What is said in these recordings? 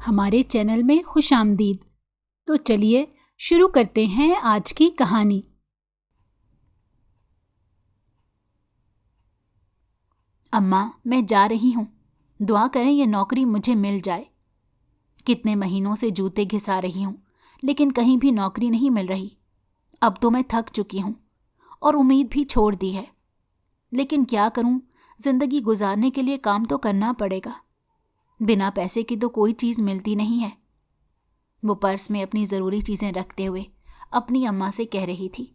ہمارے چینل میں خوش آمدید۔ تو چلیے شروع کرتے ہیں آج کی کہانی۔ اماں، میں جا رہی ہوں، دعا کریں یہ نوکری مجھے مل جائے۔ کتنے مہینوں سے جوتے گھسا رہی ہوں لیکن کہیں بھی نوکری نہیں مل رہی۔ اب تو میں تھک چکی ہوں اور امید بھی چھوڑ دی ہے، لیکن کیا کروں، زندگی گزارنے کے لیے کام تو کرنا پڑے گا۔ بنا پیسے کی تو کوئی چیز ملتی نہیں ہے۔ وہ پرس میں اپنی ضروری چیزیں رکھتے ہوئے اپنی اماں سے کہہ رہی تھی۔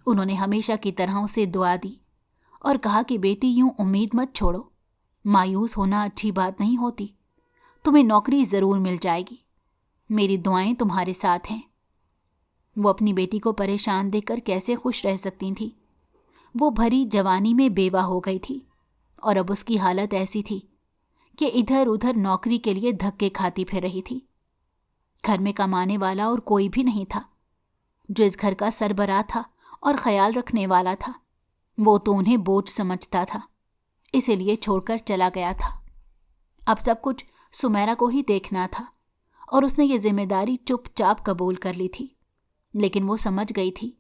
انہوں نے ہمیشہ کی طرح اسے دعا دی اور کہا کہ بیٹی، یوں امید مت چھوڑو، مایوس ہونا اچھی بات نہیں ہوتی، تمہیں نوکری ضرور مل جائے گی، میری دعائیں تمہارے ساتھ ہیں۔ وہ اپنی بیٹی کو پریشان دیکھ کر کیسے خوش رہ سکتی تھی؟ وہ بھری جوانی میں بیوہ ہو گئی تھی اور اب اس کی حالت ایسی تھی کہ ادھر ادھر نوکری کے لیے دھکے کھاتی پھر رہی تھی۔ گھر میں کمانے والا اور کوئی بھی نہیں تھا۔ جو اس گھر کا سربراہ تھا اور خیال رکھنے والا تھا، وہ تو انہیں بوجھ سمجھتا تھا، اسی لیے چھوڑ کر چلا گیا تھا۔ اب سب کچھ سمیرا کو ہی دیکھنا تھا اور اس نے یہ ذمہ داری چپ چاپ قبول کر لی تھی، لیکن وہ سمجھ گئی تھی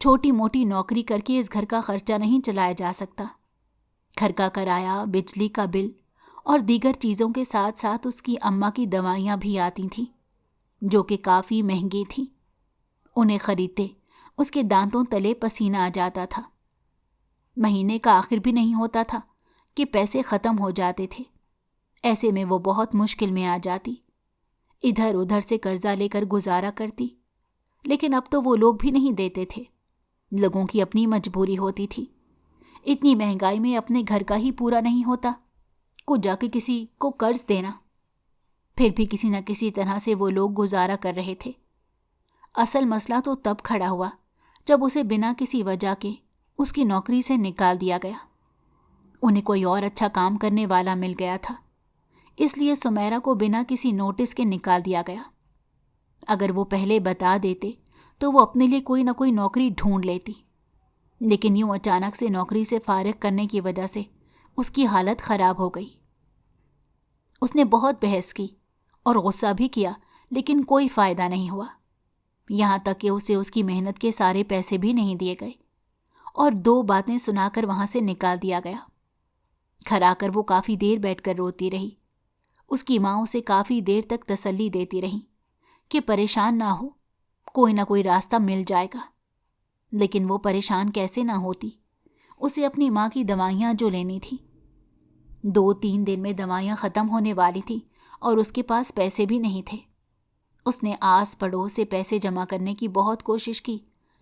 چھوٹی موٹی نوکری کر کے اس گھر کا خرچہ نہیں چلایا جا سکتا۔ گھر کا کرایہ، بجلی کا بل اور دیگر چیزوں کے ساتھ ساتھ اس کی اماں کی دوائیاں بھی آتی تھیں جو کہ کافی مہنگی تھیں۔ انہیں خریدتے اس کے دانتوں تلے پسینہ آ جاتا تھا۔ مہینے کا آخر بھی نہیں ہوتا تھا کہ پیسے ختم ہو جاتے تھے۔ ایسے میں وہ بہت مشکل میں آ جاتی، ادھر ادھر سے قرضہ لے کر گزارا کرتی، لیکن اب تو وہ لوگ بھی نہیں دیتے تھے، لوگوں کی اپنی مجبوری ہوتی تھی۔ اتنی مہنگائی میں اپنے گھر کا ہی پورا نہیں ہوتا، کو جا کے کسی کو قرض دینا۔ پھر بھی کسی نہ کسی طرح سے وہ لوگ گزارا کر رہے تھے۔ اصل مسئلہ تو تب کھڑا ہوا جب اسے بنا کسی وجہ کے اس کی نوکری سے نکال دیا گیا۔ انہیں کوئی اور اچھا کام کرنے والا مل گیا تھا، اس لیے سمیرا کو بنا کسی نوٹس کے نکال دیا گیا۔ اگر وہ پہلے بتا دیتے تو وہ اپنے لیے کوئی نہ کوئی نوکری ڈھونڈ لیتی، لیکن یوں اچانک سے نوکری سے فارغ کرنے کی وجہ سے اس کی حالت خراب ہو گئی۔ اس نے بہت بحث کی اور غصہ بھی کیا، لیکن کوئی فائدہ نہیں ہوا، یہاں تک کہ اسے اس کی محنت کے سارے پیسے بھی نہیں دیے گئے اور 2 باتیں سنا کر وہاں سے نکال دیا گیا۔ گھر آ کر وہ کافی دیر بیٹھ کر روتی رہی۔ اس کی ماں اسے کافی دیر تک تسلی دیتی رہی کہ پریشان نہ ہو، کوئی نہ کوئی راستہ مل جائے گا، لیکن وہ پریشان کیسے نہ ہوتی؟ اسے اپنی ماں کی دوائیاں جو لینی تھی، 2-3 دن میں دوائیاں ختم ہونے والی تھی اور اس کے پاس پیسے بھی نہیں تھے۔ اس نے آس پڑوس سے پیسے جمع کرنے کی بہت کوشش کی،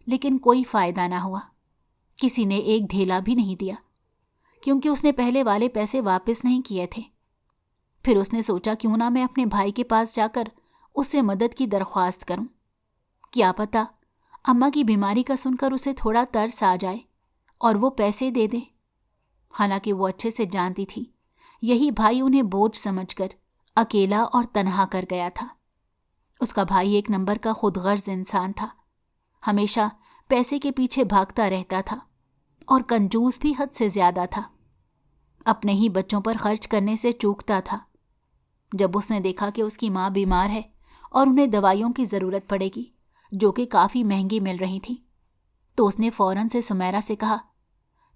لیکن کوئی فائدہ نہ ہوا۔ کسی نے ایک ڈھیلا بھی نہیں دیا، کیونکہ اس نے پہلے والے پیسے واپس نہیں کیے تھے۔ پھر اس نے سوچا کیوں نہ میں اپنے بھائی کے پاس جا کر اس سے مدد کی درخواست کروں، کیا پتہ اماں کی بیماری کا سن کر اسے تھوڑا ترس آ جائے اور وہ پیسے دے دے۔ حالانکہ وہ اچھے سے جانتی تھی یہی بھائی انہیں بوجھ سمجھ کر اکیلا اور تنہا کر گیا تھا۔ اس کا بھائی ایک نمبر کا خود غرض انسان تھا، ہمیشہ پیسے کے پیچھے بھاگتا رہتا تھا اور کنجوس بھی حد سے زیادہ تھا۔ اپنے ہی بچوں پر خرچ کرنے سے چوکتا تھا۔ جب اس نے دیکھا کہ اس کی ماں بیمار ہے اور انہیں دوائیوں کی ضرورت پڑے گی جو کہ کافی مہنگی مل رہی تھی، تو اس نے فوراً سے سمیرا سے کہا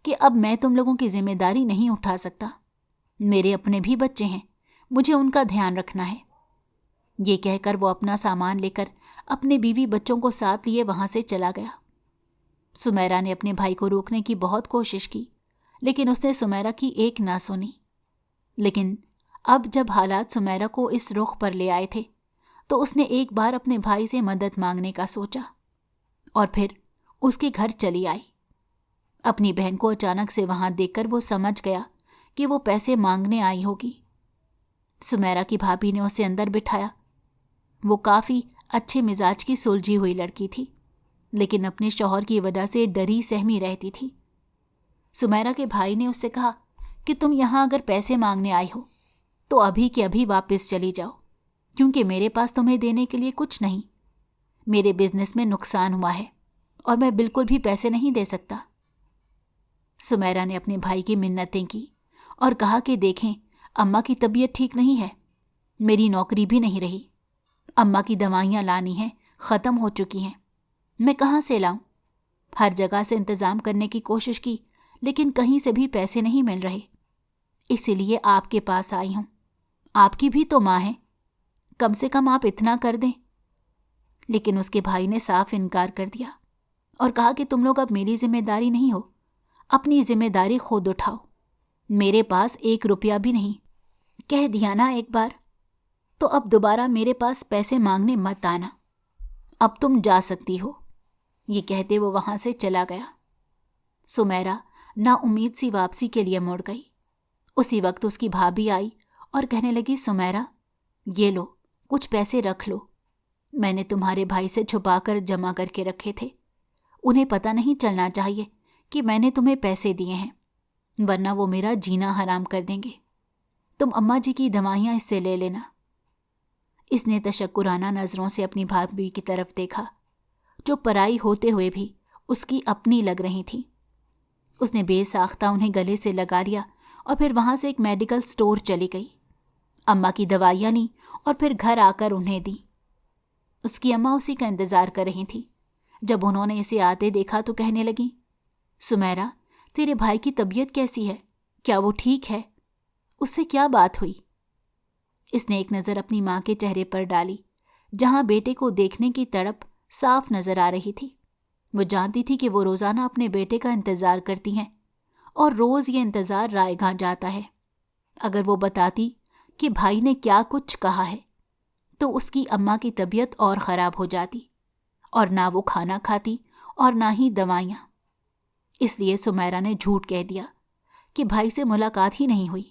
کہ اب میں تم لوگوں کی ذمہ داری نہیں اٹھا سکتا، میرے اپنے بھی بچے ہیں، مجھے ان کا دھیان رکھنا ہے۔ یہ کہہ کر وہ اپنا سامان لے کر اپنے بیوی بچوں کو ساتھ لیے وہاں سے چلا گیا۔ سمیرا نے اپنے بھائی کو روکنے کی بہت کوشش کی، لیکن اس نے سمیرا کی ایک نہ سنی۔ لیکن اب جب حالات سمیرا کو اس رخ پر لے آئے تھے تو اس نے ایک بار اپنے بھائی سے مدد مانگنے کا سوچا اور پھر اس کے گھر چلی آئی۔ اپنی بہن کو اچانک سے وہاں دیکھ کر وہ سمجھ گیا کہ وہ پیسے مانگنے آئی ہوگی۔ سمیرا کی بھابھی نے اسے اندر بٹھایا۔ وہ کافی اچھے مزاج کی سلجھی ہوئی لڑکی تھی، لیکن اپنے شوہر کی وجہ سے ڈری سہمی رہتی تھی۔ سمیرا کے بھائی نے اس سے کہا کہ تم یہاں اگر پیسے مانگنے آئی ہو تو ابھی کے ابھی واپس چلی جاؤ، کیونکہ میرے پاس تمہیں دینے کے لیے کچھ نہیں۔ میرے بزنس میں نقصان ہوا ہے اور میں بالکل بھی پیسے نہیں دے سکتا۔ سمیرا نے اپنے بھائی کی منتیں کی اور کہا کہ دیکھیں، اماں کی طبیعت ٹھیک نہیں ہے، میری نوکری بھی نہیں رہی، اماں کی دوائیاں لانی ہیں، ختم ہو چکی ہیں، میں کہاں سے لاؤں؟ ہر جگہ سے انتظام کرنے کی کوشش کی لیکن کہیں سے بھی پیسے نہیں مل رہے، اسی لیے آپ کے پاس آئی ہوں۔ آپ کی بھی تو ماں ہے، کم سے کم آپ اتنا کر دیں۔ لیکن اس کے بھائی نے صاف انکار کر دیا اور کہا کہ تم لوگ اب میری ذمہ داری نہیں ہو، اپنی ذمہ داری خود اٹھاؤ، میرے پاس 1 روپیہ بھی نہیں، کہہ دیا نا ایک بار، تو اب دوبارہ میرے پاس پیسے مانگنے مت آنا، اب تم جا سکتی ہو۔ یہ کہتے وہ وہاں سے چلا گیا۔ سمیرہ نا امید سی واپسی کے لیے مڑ گئی۔ اسی وقت اس کی بھابھی آئی اور کہنے لگی، سمیرہ یہ لو، کچھ پیسے رکھ لو، میں نے تمہارے بھائی سے چھپا کر جمع کر کے رکھے تھے، انہیں پتہ نہیں چلنا چاہیے کہ میں نے تمہیں پیسے دیے ہیں، ورنہ وہ میرا جینا حرام کر دیں گے، تم اماں جی کی دوائیاں اس سے لے لینا۔ اس نے تشکرانہ نظروں سے اپنی بھابھی کی طرف دیکھا جو پرائی ہوتے ہوئے بھی اس کی اپنی لگ رہی تھی۔ اس نے بے ساختہ انہیں گلے سے لگا لیا اور پھر وہاں سے ایک میڈیکل سٹور چلی گئی، اماں کی دوائیاں لیں اور پھر گھر آ کر انہیں دیں۔ اس کی اماں اسی کا انتظار کر رہی تھی۔ جب انہوں نے اسے آتے دیکھا تو کہنے لگی، سمیرہ تیرے بھائی کی طبیعت کیسی ہے؟ کیا وہ ٹھیک ہے؟ اس سے کیا بات ہوئی؟ اس نے ایک نظر اپنی ماں کے چہرے پر ڈالی جہاں بیٹے کو دیکھنے کی تڑپ صاف نظر آ رہی تھی۔ وہ جانتی تھی کہ وہ روزانہ اپنے بیٹے کا انتظار کرتی ہیں اور روز یہ انتظار رائے گاں جاتا ہے۔ اگر وہ بتاتی کہ بھائی نے کیا کچھ کہا ہے تو اس کی اماں کی طبیعت اور خراب ہو جاتی، اور نہ وہ کھانا کھاتی اور نہ ہی دوائیاں۔ اس لیے سمیرہ نے جھوٹ کہہ دیا کہ بھائی سے ملاقات ہی نہیں ہوئی،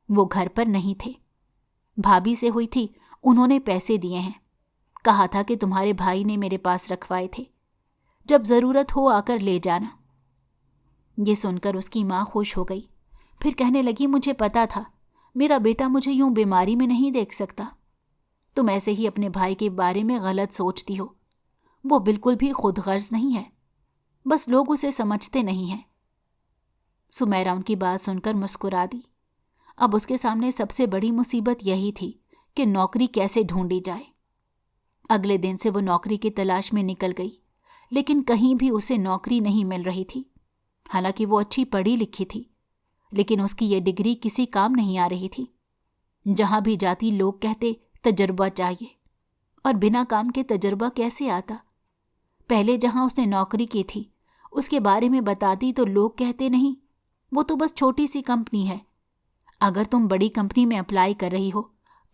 وہ گھر پر نہیں تھے، بھابھی سے ہوئی تھی، انہوں نے پیسے دیے ہیں، کہا تھا کہ تمہارے بھائی نے میرے پاس رکھوائے تھے، جب ضرورت ہو آ کر لے جانا۔ یہ سن کر اس کی ماں خوش ہو گئی، پھر کہنے لگی، مجھے پتا تھا میرا بیٹا مجھے یوں بیماری میں نہیں دیکھ سکتا، تم ایسے ہی اپنے بھائی کے بارے میں غلط سوچتی ہو، وہ بالکل بھی خود غرض نہیں ہے، بس لوگ اسے سمجھتے نہیں ہیں۔ سمیرہ ان کی بات سن کر مسکرا دی۔ اب اس کے سامنے سب سے بڑی مصیبت یہی تھی کہ نوکری کیسے ڈھونڈی جائے۔ اگلے دن سے وہ نوکری کی تلاش میں نکل گئی، لیکن کہیں بھی اسے نوکری نہیں مل رہی تھی۔ حالانکہ وہ اچھی پڑھی لکھی تھی، لیکن اس کی یہ ڈگری کسی کام نہیں آ رہی تھی۔ جہاں بھی جاتی لوگ کہتے تجربہ چاہیے، اور بنا کام کے تجربہ کیسے آتا؟ پہلے جہاں اس نے نوکری کی تھی اس کے بارے میں بتاتی تو لوگ کہتے، نہیں وہ تو بس چھوٹی سی کمپنی ہے، اگر تم بڑی کمپنی میں اپلائی کر رہی ہو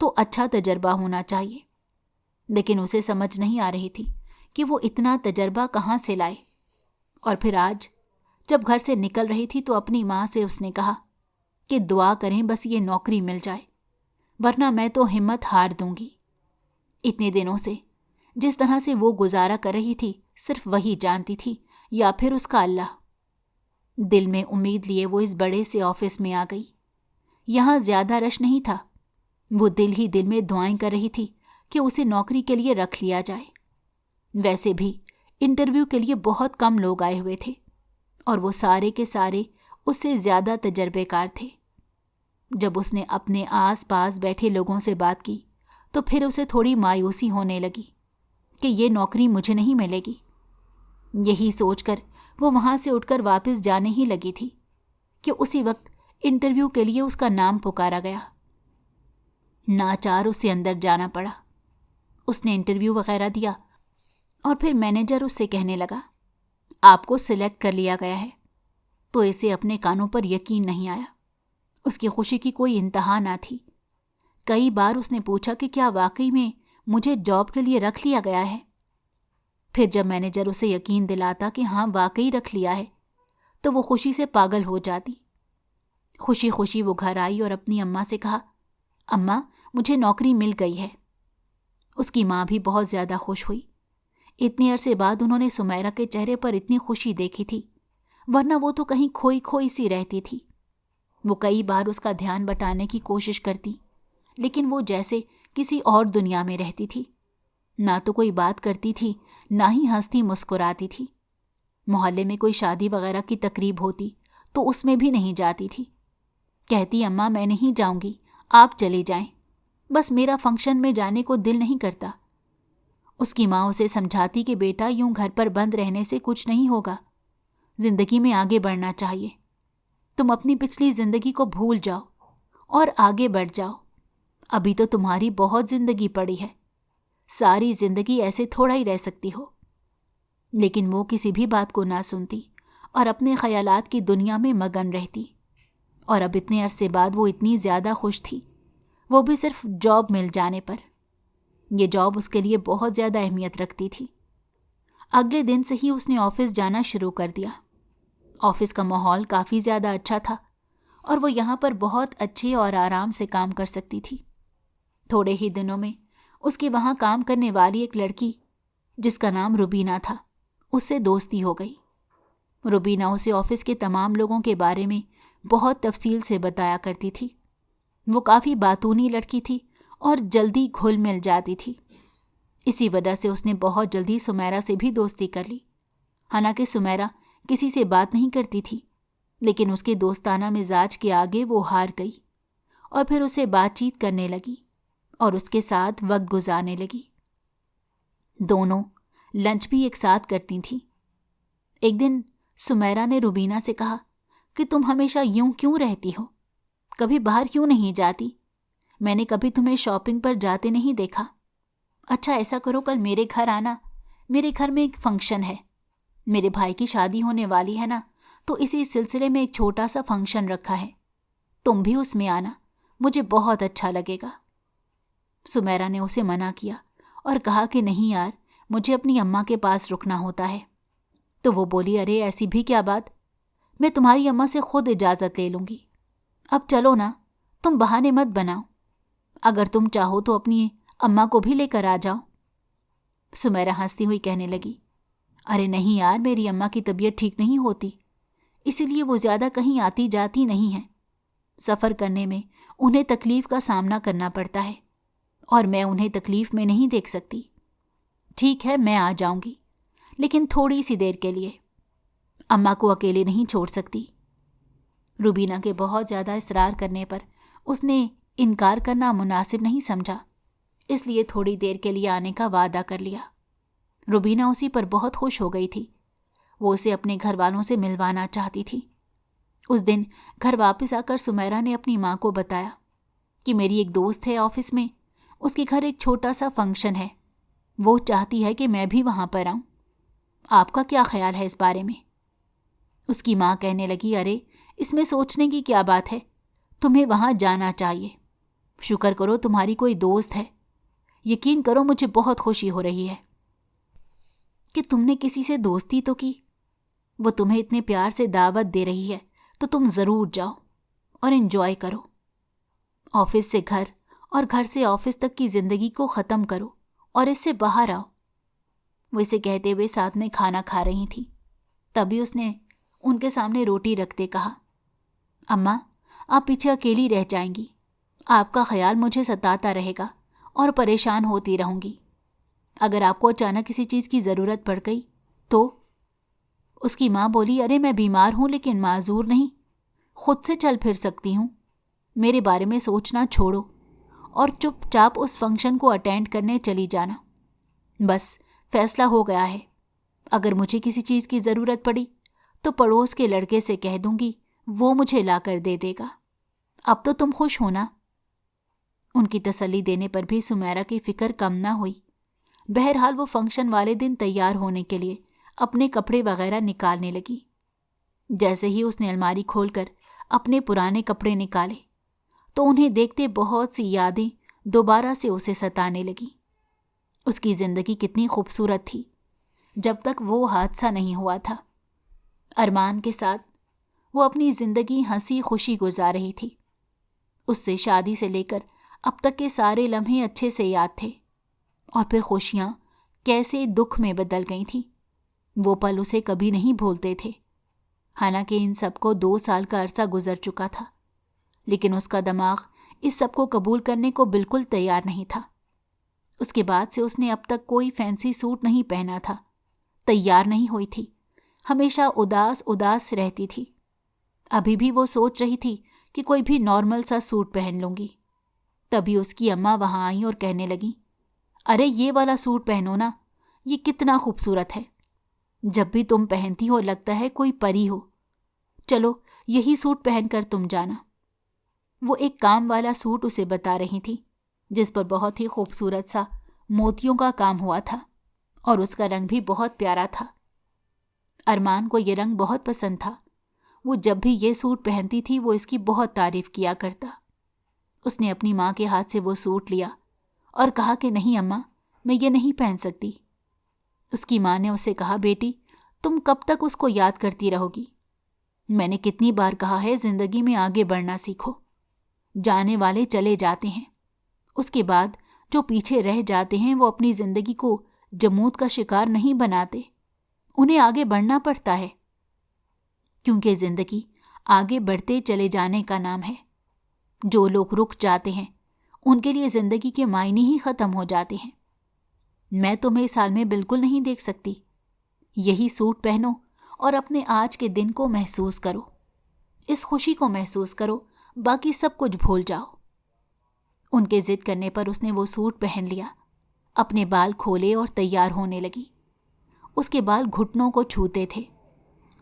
تو اچھا تجربہ ہونا چاہیے۔ لیکن اسے سمجھ نہیں آ رہی تھی کہ وہ اتنا تجربہ کہاں سے لائے۔ اور پھر آج جب گھر سے نکل رہی تھی تو اپنی ماں سے اس نے کہا کہ دعا کریں بس یہ نوکری مل جائے، ورنہ میں تو ہمت ہار دوں گی۔ اتنے دنوں سے جس طرح سے وہ گزارا کر رہی تھی صرف وہی جانتی تھی، یا پھر اس کا اللہ۔ دل میں امید لیے وہ اس بڑے سے آفس میں آ گئی۔ یہاں زیادہ رش نہیں تھا، وہ دل ہی دل میں دعائیں کر رہی تھی کہ اسے نوکری کے لیے رکھ لیا جائے۔ ویسے بھی انٹرویو کے لیے بہت کم لوگ آئے ہوئے تھے، اور وہ سارے کے سارے اس سے زیادہ تجربے کار تھے۔ جب اس نے اپنے آس پاس بیٹھے لوگوں سے بات کی تو پھر اسے تھوڑی مایوسی ہونے لگی کہ یہ نوکری مجھے نہیں ملے گی۔ یہی سوچ کر وہ وہاں سے اٹھ کر واپس جانے ہی لگی تھی کہ اسی وقت انٹرویو کے لیے اس کا نام پکارا گیا۔ ناچار اسے اندر جانا پڑا۔ اس نے انٹرویو وغیرہ دیا اور پھر مینیجر اس سے کہنے لگا، آپ کو سلیکٹ کر لیا گیا ہے۔ تو اسے اپنے کانوں پر یقین نہیں آیا۔ اس کی خوشی کی کوئی انتہا نہ تھی۔ کئی بار اس نے پوچھا کہ کیا واقعی میں مجھے جاب کے لیے رکھ لیا گیا ہے؟ پھر جب مینیجر اسے یقین دلاتا کہ ہاں واقعی رکھ لیا ہے تو وہ خوشی سے پاگل ہو جاتی۔ خوشی خوشی وہ گھر آئی اور اپنی اماں سے کہا، اماں مجھے نوکری مل گئی ہے۔ اس کی ماں بھی بہت زیادہ خوش ہوئی۔ اتنے عرصے بعد انہوں نے سمیرہ کے چہرے پر اتنی خوشی دیکھی تھی، ورنہ وہ تو کہیں کھوئی کھوئی سی رہتی تھی۔ وہ کئی بار اس کا دھیان بٹانے کی کوشش کرتی، لیکن وہ جیسے کسی اور دنیا میں رہتی تھی، نہ تو کوئی بات کرتی تھی نہ ہی ہنستی مسکراتی تھی۔ محلے میں کوئی شادی وغیرہ کی تقریب ہوتی تو اس میں بھی نہیں جاتی تھی۔ کہتی، اماں میں نہیں جاؤں گی، آپ چلے جائیں، बस मेरा फंक्शन में जाने को दिल नहीं करता। उसकी माँ उसे समझाती कि बेटा, यूं घर पर बंद रहने से कुछ नहीं होगा, जिंदगी में आगे बढ़ना चाहिए। तुम अपनी पिछली जिंदगी को भूल जाओ और आगे बढ़ जाओ। अभी तो तुम्हारी बहुत जिंदगी पड़ी है, सारी जिंदगी ऐसे थोड़ा ही रह सकती हो। लेकिन वो किसी भी बात को ना सुनती और अपने ख्यालात की दुनिया में मगन रहती। और अब इतने अरसे बाद वो इतनी ज़्यादा खुश थी, वो भी सिर्फ जॉब मिल जाने पर। ये जॉब उसके लिए बहुत ज़्यादा अहमियत रखती थी। अगले दिन से ही उसने ऑफिस जाना शुरू कर दिया। ऑफिस का माहौल काफ़ी ज़्यादा अच्छा था और वो यहाँ पर बहुत अच्छे और आराम से काम कर सकती थी। थोड़े ही दिनों में उसके वहाँ काम करने वाली एक लड़की, जिसका नाम रुबीना था, उससे दोस्ती हो गई। रुबीना उसे ऑफिस के तमाम लोगों के बारे में बहुत तफसील से बताया करती थी। वो काफ़ी बातूनी लड़की थी और जल्दी घुल मिल जाती थी। इसी वजह से उसने बहुत जल्दी सुमैरा से भी दोस्ती कर ली। हालांकि सुमैरा किसी से बात नहीं करती थी, लेकिन उसके दोस्ताना मिजाज के आगे वो हार गई और फिर उसे बातचीत करने लगी और उसके साथ वक्त गुजारने लगी। दोनों लंच भी एक साथ करती थीं। एक दिन सुमैरा ने रुबीना से कहा कि तुम हमेशा यूं क्यों रहती हो, कभी बाहर क्यों नहीं जाती? मैंने कभी तुम्हें शॉपिंग पर जाते नहीं देखा। अच्छा ऐसा करो, कल मेरे घर आना, मेरे घर में एक फंक्शन है, मेरे भाई की शादी होने वाली है ना, तो इसी सिलसिले में एक छोटा सा फंक्शन रखा है, तुम भी उसमें आना, मुझे बहुत अच्छा लगेगा। सुमैरा ने उसे मना किया और कहा कि नहीं यार, मुझे अपनी अम्मा के पास रुकना होता है। तो वो बोली, अरे ऐसी भी क्या बात, मैं तुम्हारी अम्मा से खुद इजाज़त ले लूँगी। अब चलो ना, तुम बहाने मत बनाओ, अगर तुम चाहो तो अपनी अम्मा को भी लेकर आ जाओ। सुमैरा हंसती हुई कहने लगी, अरे नहीं यार, मेरी अम्मा की तबीयत ठीक नहीं होती, इसीलिए वो ज़्यादा कहीं आती जाती नहीं है। सफ़र करने में उन्हें तकलीफ़ का सामना करना पड़ता है और मैं उन्हें तकलीफ़ में नहीं देख सकती। ठीक है, मैं आ जाऊंगी, लेकिन थोड़ी सी देर के लिए, अम्मा को अकेले नहीं छोड़ सकती। रुबीना के बहुत ज़्यादा इसरार करने पर उसने इनकार करना मुनासिब नहीं समझा, इसलिए थोड़ी देर के लिए आने का वादा कर लिया। रुबीना उसी पर बहुत खुश हो गई थी। वो उसे अपने घर वालों से मिलवाना चाहती थी। उस दिन घर वापस आकर सुमैरा ने अपनी माँ को बताया कि मेरी एक दोस्त है ऑफिस में, उसके घर एक छोटा सा फंक्शन है, वो चाहती है कि मैं भी वहाँ पर आऊँ। आपका क्या ख्याल है इस बारे में? उसकी माँ कहने लगी, अरे इसमें सोचने की क्या बात है, तुम्हें वहाँ जाना चाहिए। शुक्र करो तुम्हारी कोई दोस्त है। यकीन करो मुझे बहुत खुशी हो रही है कि तुमने किसी से दोस्ती तो की। वो तुम्हें इतने प्यार से दावत दे रही है तो तुम ज़रूर जाओ और एंजॉय करो। ऑफिस से घर और घर से ऑफिस तक की ज़िंदगी को ख़त्म करो और इससे बाहर आओ। वो इसे कहते हुए साथ में खाना खा रही थी। तभी उसने उनके सामने रोटी रखते कहा, अम्मा आप पीछे अकेली रह जाएंगी, आपका ख्याल मुझे सताता रहेगा और परेशान होती रहूँगी। अगर आपको अचानक किसी चीज़ की ज़रूरत पड़ गई तो? उसकी माँ बोली, अरे मैं बीमार हूँ लेकिन माजूर नहीं, खुद से चल फिर सकती हूँ। मेरे बारे में सोचना छोड़ो और चुपचाप उस फंक्शन को अटेंड करने चली जाना। बस फैसला हो गया है, अगर मुझे किसी चीज़ की ज़रूरत पड़ी तो पड़ोस के लड़के से कह दूँगी, वो मुझे ला कर दे देगा। अब तो तुम खुश हो ना? उनकी तसल्ली देने पर भी सुमैरा की फ़िक्र कम ना हुई। बहरहाल वो फंक्शन वाले दिन तैयार होने के लिए अपने कपड़े वगैरह निकालने लगी। जैसे ही उसने अलमारी खोलकर अपने पुराने कपड़े निकाले तो उन्हें देखते बहुत सी यादें दोबारा से उसे सताने लगी। उसकी ज़िंदगी कितनी खूबसूरत थी जब तक वो हादसा नहीं हुआ था। अरमान के साथ वो अपनी ज़िंदगी हंसी खुशी गुजार रही थी। उससे शादी से लेकर अब तक के सारे लम्हे अच्छे से याद थे और फिर खुशियाँ कैसे दुख में बदल गई थीं, वो पल उसे कभी नहीं भूलते थे। हालांकि इन सबको 2 साल का अरसा गुजर चुका था, लेकिन उसका दिमाग इस सब को कबूल करने को बिल्कुल तैयार नहीं था। उसके बाद से उसने अब तक कोई फैंसी सूट नहीं पहना था, तैयार नहीं हुई थी, हमेशा उदास उदास रहती थी। अभी भी वो सोच रही थी कि कोई भी नॉर्मल सा सूट पहन लूँगी, तभी उसकी अम्मा वहाँ आई और कहने लगी, अरे ये वाला सूट पहनो ना, ये कितना खूबसूरत है। जब भी तुम पहनती हो लगता है कोई परी हो। चलो यही सूट पहनकर तुम जाना। वो एक काम वाला सूट उसे बता रही थी, जिस पर बहुत ही खूबसूरत सा मोतियों का काम हुआ था और उसका रंग भी बहुत प्यारा था। अरमान को ये रंग बहुत पसंद था। वो जब भी ये सूट पहनती थी वो इसकी बहुत तारीफ किया करता। उसने अपनी माँ के हाथ से वो सूट लिया और कहा कि नहीं अम्मा, मैं ये नहीं पहन सकती। उसकी माँ ने उसे कहा, बेटी तुम कब तक उसको याद करती रहोगी? मैंने कितनी बार कहा है जिंदगी में आगे बढ़ना सीखो। जाने वाले चले जाते हैं, उसके बाद जो पीछे रह जाते हैं वो अपनी जिंदगी को जमूत का शिकार नहीं बनाते, उन्हें आगे बढ़ना पड़ता है, क्योंकि जिंदगी आगे बढ़ते चले जाने का नाम है। जो लोग रुक जाते हैं उनके लिए जिंदगी के मायने ही खत्म हो जाते हैं। मैं तुम्हें इस हाल में बिल्कुल नहीं देख सकती। यही सूट पहनो और अपने आज के दिन को महसूस करो, इस खुशी को महसूस करो, बाकी सब कुछ भूल जाओ। उनके जिद करने पर उसने वो सूट पहन लिया, अपने बाल खोले और तैयार होने लगी। उसके बाल घुटनों को छूते थे।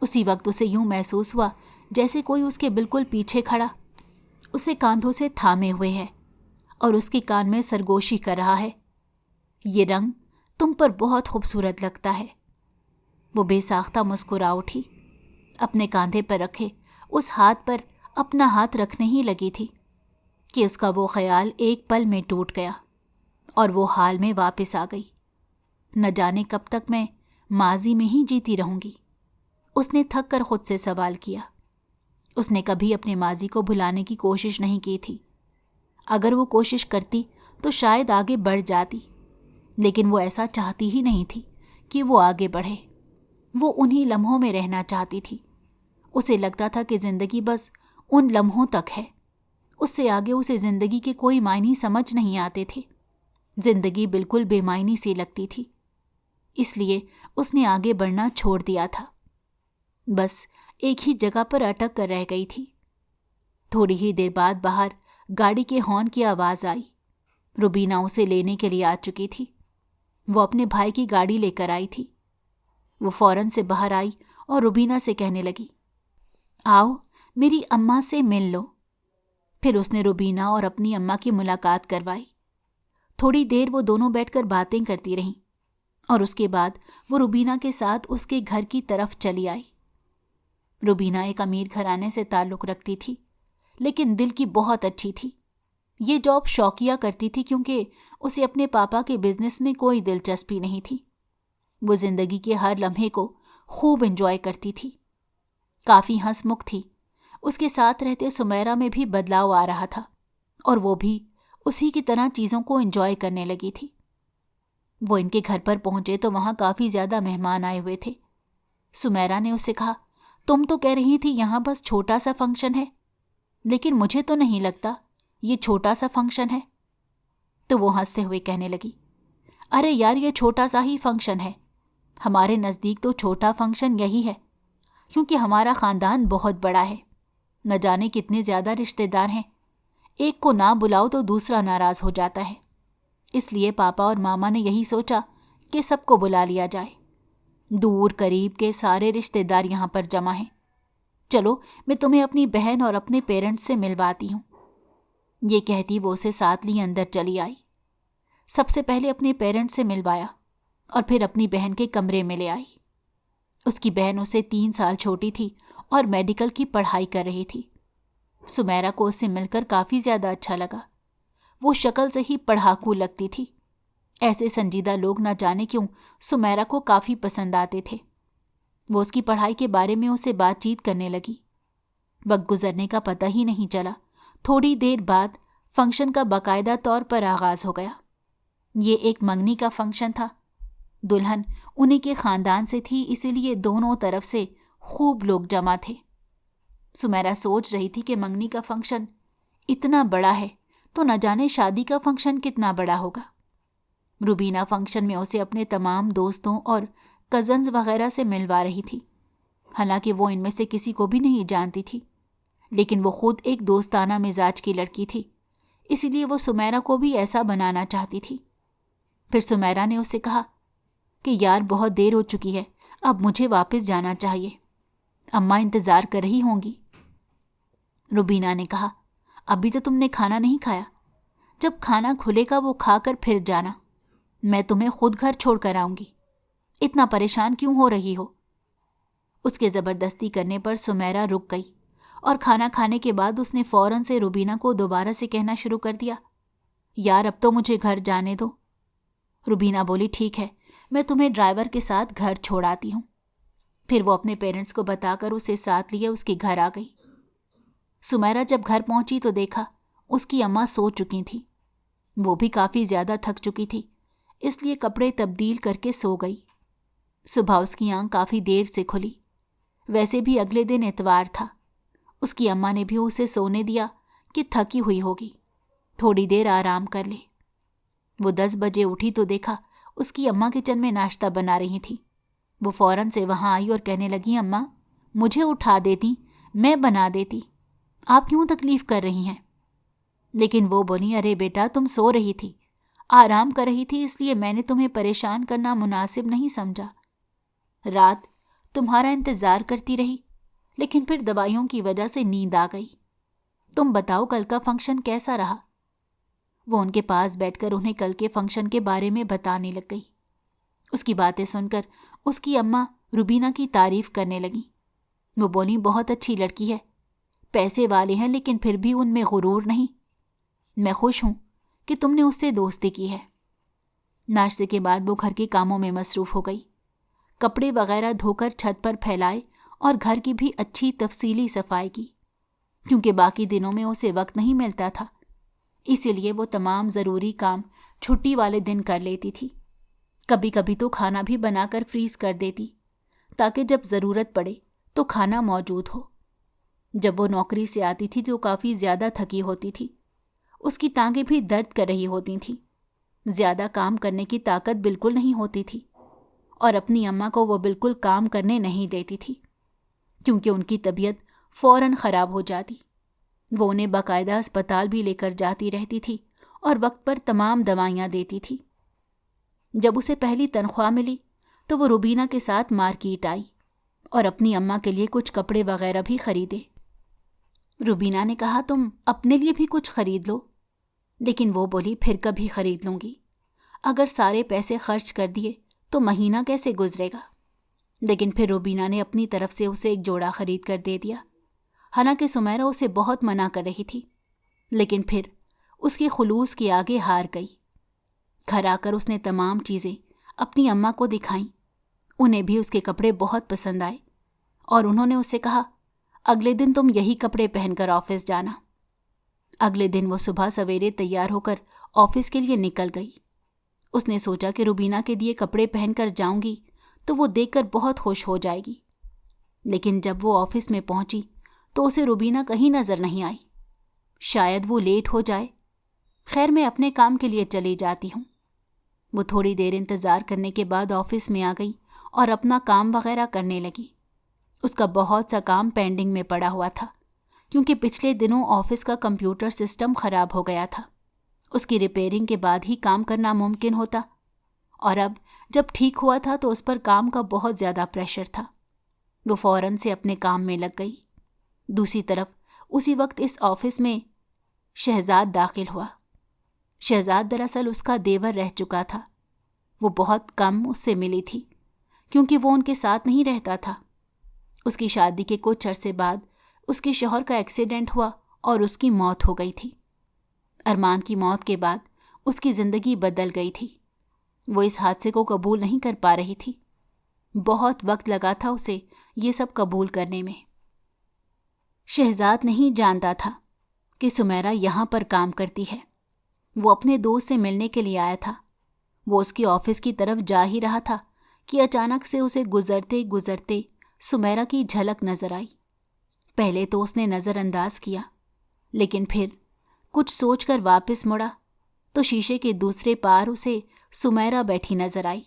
उसी वक्त उसे यूं महसूस हुआ जैसे कोई उसके बिल्कुल पीछे खड़ा उसे कांधों से थामे हुए है और उसके कान में सरगोशी कर रहा है, ये रंग तुम पर बहुत खूबसूरत लगता है। वो बेसाख्ता मुस्कुरा उठी, अपने कांधे पर रखे उस हाथ पर अपना हाथ रखने ही लगी थी कि उसका वो ख्याल एक पल में टूट गया और वो हाल में वापस आ गई। न जाने कब तक मैं माजी में ही जीती रहूंगी, उसने थक कर खुद से सवाल किया। उसने कभी अपने माजी को भुलाने की कोशिश नहीं की थी। अगर वो कोशिश करती तो शायद आगे बढ़ जाती, लेकिन वो ऐसा चाहती ही नहीं थी कि वो आगे बढ़े। वो उन्हीं लम्हों में रहना चाहती थी। उसे लगता था कि ज़िंदगी बस उन लम्हों तक है, उससे आगे उसे ज़िंदगी के कोई मायने समझ नहीं आते थे। ज़िंदगी बिल्कुल बेमायनी सी लगती थी, इसलिए उसने आगे बढ़ना छोड़ दिया था। बस एक ही जगह पर अटक कर रह गई थी। थोड़ी ही देर बाद बाहर गाड़ी के हॉर्न की आवाज़ आई। रुबीना उसे लेने के लिए आ चुकी थी। वो अपने भाई की गाड़ी लेकर आई थी। वो फौरन से बाहर आई और रुबीना से कहने लगी, आओ मेरी अम्मा से मिल लो। फिर उसने रुबीना और अपनी अम्मा की मुलाकात करवाई। थोड़ी देर वो दोनों बैठकर बातें करती रहीं और उसके बाद वो रुबीना के साथ उसके घर की तरफ चली आई। रुबीना एक अमीर घराने से ताल्लुक़ रखती थी, लेकिन दिल की बहुत अच्छी थी। ये जॉब शौकिया करती थी क्योंकि उसे अपने पापा के बिजनेस में कोई दिलचस्पी नहीं थी। वो ज़िंदगी के हर लम्हे को खूब एंजॉय करती थी। काफ़ी हंसमुख थी। उसके साथ रहते सुमैरा में भी बदलाव आ रहा था और वो भी उसी की तरह चीज़ों को एंजॉय करने लगी थी। वो इनके घर पर पहुंचे तो वहाँ काफ़ी ज़्यादा मेहमान आए हुए थे। सुमैरा ने उससे कहा, तुम तो कह रही थी यहाँ बस छोटा सा फंक्शन है, लेकिन मुझे तो नहीं लगता ये छोटा सा फंक्शन है। तो वो हंसते हुए कहने लगी, अरे यार ये छोटा सा ही फंक्शन है। हमारे नज़दीक तो छोटा फंक्शन यही है, क्योंकि हमारा ख़ानदान बहुत बड़ा है। न जाने कितने ज़्यादा रिश्तेदार हैं। एक को ना बुलाओ तो दूसरा नाराज़ हो जाता है। इसलिए पापा और मामा ने यही सोचा कि सबको बुला लिया जाए। दूर करीब के सारे रिश्तेदार यहाँ पर जमा हैं। चलो मैं तुम्हें अपनी बहन और अपने पेरेंट्स से मिलवाती हूँ। ये कहती वो उसे साथ लिए अंदर चली आई। सबसे पहले अपने पेरेंट्स से मिलवाया और फिर अपनी बहन के कमरे में ले आई। उसकी बहन उससे 3 साल छोटी थी और मेडिकल की पढ़ाई कर रही थी। सुमैरा को उससे मिलकर काफ़ी ज़्यादा अच्छा लगा। वो शक्ल से ही पढ़ाकू लगती थी। ऐसे संजीदा लोग न जाने क्यों सुमैरा को काफ़ी पसंद आते थे। वो उसकी पढ़ाई के बारे में उससे बातचीत करने लगी। वक्त गुजरने का पता ही नहीं चला। थोड़ी देर बाद फंक्शन का बाकायदा तौर पर आगाज़ हो गया। ये एक मंगनी का फंक्शन था। दुल्हन उन्हीं के ख़ानदान से थी, इसीलिए दोनों तरफ से खूब लोग जमा थे। सुमैरा सोच रही थी कि मंगनी का फंक्शन इतना बड़ा है तो न जाने शादी का फंक्शन कितना बड़ा होगा। रुबीना फंक्शन में उसे अपने तमाम दोस्तों और कज़न्स वगैरह से मिलवा रही थी। हालांकि वो इनमें से किसी को भी नहीं जानती थी, लेकिन वो खुद एक दोस्ताना मिजाज की लड़की थी, اسی لیے وہ سمیرا کو بھی ایسا بنانا چاہتی تھی۔ پھر سمیرا نے اسے کہا کہ یار بہت دیر ہو چکی ہے، اب مجھے واپس جانا چاہیے، اماں انتظار کر رہی ہوں گی۔ روبینہ نے کہا ابھی تو تم نے کھانا نہیں کھایا، جب کھانا کھلے گا وہ کھا کر پھر جانا، میں تمہیں خود گھر چھوڑ کر آؤں گی، اتنا پریشان کیوں ہو رہی ہو؟ اس کے زبردستی کرنے پر سمیرا رک گئی اور کھانا کھانے کے بعد اس نے فوراً سے روبینہ کو دوبارہ سے کہنا شروع کر دیا، یار اب تو مجھے گھر جانے دو۔ روبینہ بولی ٹھیک ہے، میں تمہیں ڈرائیور کے ساتھ گھر چھوڑ آتی ہوں۔ پھر وہ اپنے پیرنٹس کو بتا کر اسے ساتھ لیے اس کے گھر آ گئی۔ سمیرا جب گھر پہنچی تو دیکھا اس کی اماں سو چکی تھیں، وہ بھی کافی زیادہ تھک چکی تھی، اس لیے کپڑے تبدیل کر کے سو گئی۔ صبح اس کی آنکھ کافی دیر سے کھلی، ویسے بھی اگلے دن اتوار تھا۔ اس کی اماں نے بھی اسے سونے دیا کہ تھکی ہوئی ہوگی، تھوڑی دیر آرام کر لے۔ وہ 10 بجے اٹھی تو دیکھا اس کی اماں کچن میں ناشتہ بنا رہی تھی۔ وہ فوراً سے وہاں آئی اور کہنے لگی اماں مجھے اٹھا دیتی، میں بنا دیتی، آپ کیوں تکلیف کر رہی ہیں؟ لیکن وہ بولی ارے بیٹا تم سو رہی تھی، آرام کر رہی تھی، اس لیے میں نے تمہیں پریشان کرنا مناسب نہیں سمجھا۔ رات تمہارا انتظار کرتی رہی، لیکن پھر دوائیوں کی وجہ سے نیند آ گئی۔ تم بتاؤ کل کا فنکشن کیسا رہا؟ وہ ان کے پاس بیٹھ کر انہیں کل کے فنکشن کے بارے میں بتانے لگ گئی۔ اس کی باتیں سن کر اس کی اماں روبینہ کی تعریف کرنے لگیں۔ وہ بولی بہت اچھی لڑکی ہے، پیسے والے ہیں لیکن پھر بھی ان میں غرور نہیں، میں خوش ہوں کہ تم نے اس سے دوستی کی ہے۔ ناشتے کے بعد وہ گھر کے کاموں میں مصروف ہو گئی، کپڑے وغیرہ دھو کر چھت پر پھیلائے اور گھر کی بھی اچھی تفصیلی صفائی کی، کیونکہ باقی دنوں میں اسے وقت نہیں ملتا تھا، اسی لیے وہ تمام ضروری کام چھٹی والے دن کر لیتی تھی۔ کبھی کبھی تو کھانا بھی بنا کر فریز کر دیتی تاکہ جب ضرورت پڑے تو کھانا موجود ہو۔ جب وہ نوکری سے آتی تھی تو کافی زیادہ تھکی ہوتی تھی، اس کی ٹانگیں بھی درد کر رہی ہوتی تھیں، زیادہ کام کرنے کی طاقت بالکل نہیں ہوتی تھی، اور اپنی اماں کو وہ بالکل کام کرنے نہیں دیتی تھی کیونکہ ان کی طبیعت فوراً خراب ہو جاتی۔ وہ انہیں باقاعدہ اسپتال بھی لے کر جاتی رہتی تھی اور وقت پر تمام دوائیاں دیتی تھی۔ جب اسے پہلی تنخواہ ملی تو وہ روبینہ کے ساتھ مارکیٹ آئی اور اپنی اماں کے لیے کچھ کپڑے وغیرہ بھی خریدے۔ روبینہ نے کہا تم اپنے لیے بھی کچھ خرید لو، لیکن وہ بولی پھر کبھی خرید لوں گی، اگر سارے پیسے خرچ کر دیے تو مہینہ کیسے گزرے گا؟ لیکن پھر روبینہ نے اپنی طرف سے اسے ایک جوڑا خرید کر دے دیا، حالانکہ سمیرا اسے بہت منع کر رہی تھی، لیکن پھر اس کے خلوص کے آگے ہار گئی۔ گھر آ کر اس نے تمام چیزیں اپنی اماں کو دکھائیں، انہیں بھی اس کے کپڑے بہت پسند آئے اور انہوں نے اسے کہا اگلے دن تم یہی کپڑے پہن کر آفس جانا۔ اگلے دن وہ صبح سویرے تیار ہو کر آفس کے لیے نکل گئی۔ اس نے سوچا کہ روبینہ کے دیے کپڑے پہن کر جاؤں گی تو وہ دیکھ کر بہت خوش ہو جائے گی، لیکن جب وہ آفس میں پہنچی تو اسے روبینہ کہیں نظر نہیں آئی۔ شاید وہ لیٹ ہو جائے، خیر میں اپنے کام کے لیے چلی جاتی ہوں۔ وہ تھوڑی دیر انتظار کرنے کے بعد آفس میں آ گئی اور اپنا کام وغیرہ کرنے لگی۔ اس کا بہت سا کام پینڈنگ میں پڑا ہوا تھا کیونکہ پچھلے دنوں آفس کا کمپیوٹر سسٹم خراب ہو گیا تھا، اس کی ریپیئرنگ کے بعد ہی کام کرنا ممکن ہوتا، اور اب جب ٹھیک ہوا تھا تو اس پر کام کا بہت زیادہ پریشر تھا۔ وہ فوراً سے اپنے کام میں لگ گئی۔ دوسری طرف اسی وقت اس آفس میں شہزاد داخل ہوا۔ شہزاد دراصل اس کا دیور رہ چکا تھا، وہ بہت کم اس سے ملی تھی کیونکہ وہ ان کے ساتھ نہیں رہتا تھا۔ اس کی شادی کے کچھ عرصے بعد اس کے شوہر کا ایکسیڈنٹ ہوا اور اس کی موت ہو گئی تھی۔ ارمان کی موت کے بعد اس کی زندگی بدل گئی تھی، وہ اس حادثے کو قبول نہیں کر پا رہی تھی، بہت وقت لگا تھا اسے یہ سب قبول کرنے میں۔ شہزاد نہیں جانتا تھا کہ سمیرا یہاں پر کام کرتی ہے، وہ اپنے دوست سے ملنے کے لیے آیا تھا۔ وہ اس کی آفس کی طرف جا ہی رہا تھا کہ اچانک سے اسے گزرتے گزرتے سمیرا کی جھلک نظر آئی۔ پہلے تو اس نے نظر انداز کیا، لیکن پھر کچھ سوچ کر واپس مڑا تو شیشے کے دوسرے پار اسے سمیرا بیٹھی نظر آئی۔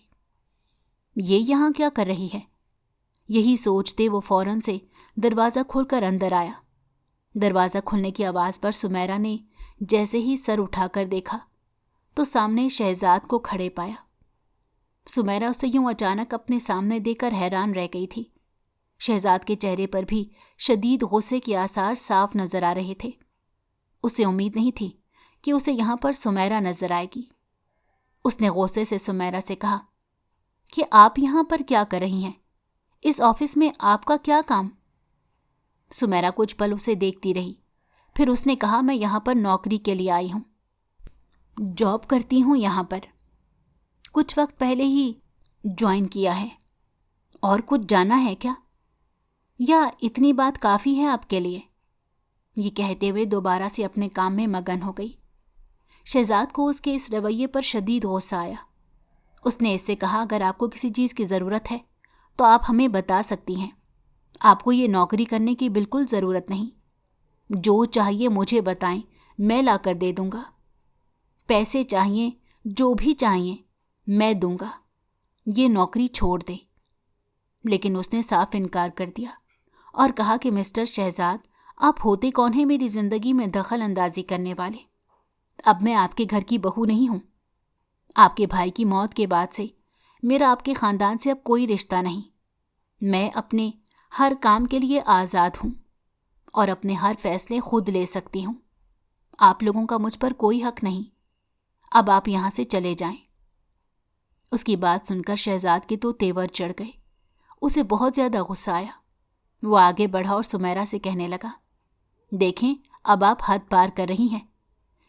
یہ یہاں کیا کر رہی ہے؟ یہی سوچتے وہ فوراً سے دروازہ کھول کر اندر آیا۔ دروازہ کھلنے کی آواز پر سمیرا نے जैसे ही सर उठाकर देखा तो सामने शहजाद को खड़े पाया। सुमेरा उसे यूं अचानक अपने सामने देखकर हैरान रह गई थी। शहजाद के चेहरे पर भी शदीद गुस्से के आसार साफ नजर आ रहे थे। उसे उम्मीद नहीं थी कि उसे यहाँ पर सुमेरा नजर आएगी। उसने गुस्से से सुमेरा से कहा कि आप यहाँ पर क्या कर रही हैं? इस ऑफिस में आपका क्या काम? सुमेरा कुछ पल उसे देखती रही, फिर उसने कहा, मैं यहाँ पर नौकरी के लिए आई हूँ, जॉब करती हूँ यहाँ पर, कुछ वक्त पहले ही ज्वाइन किया है। और कुछ जाना है क्या, या इतनी बात काफ़ी है आपके लिए? ये कहते हुए दोबारा से अपने काम में मगन हो गई। शहजाद को उसके इस रवैये पर शदीद गुस्सा आया। उसने इससे कहा, अगर आपको किसी चीज़ की ज़रूरत है तो आप हमें बता सकती हैं। आपको ये नौकरी करने की बिल्कुल ज़रूरत नहीं। जो चाहिए मुझे बताएं, मैं ला कर दे दूँगा। पैसे चाहिए, जो भी चाहिए मैं दूँगा। ये नौकरी छोड़ दे। लेकिन उसने साफ इनकार कर दिया और कहा कि मिस्टर शहजाद, आप होते कौन हैं मेरी ज़िंदगी में दखल अंदाजी करने वाले? अब मैं आपके घर की बहू नहीं हूँ। आपके भाई की मौत के बाद से मेरा आपके ख़ानदान से अब कोई रिश्ता नहीं। मैं अपने हर काम के लिए आज़ाद हूँ और अपने हर फैसले खुद ले सकती हूँ। आप लोगों का मुझ पर कोई हक नहीं। अब आप यहाँ से चले जाएं। उसकी बात सुनकर शहजाद के तो तेवर चढ़ गए। उसे बहुत ज़्यादा गुस्सा आया। वो आगे बढ़ा और सुमेरा से कहने लगा, देखें, अब आप हद पार कर रही हैं।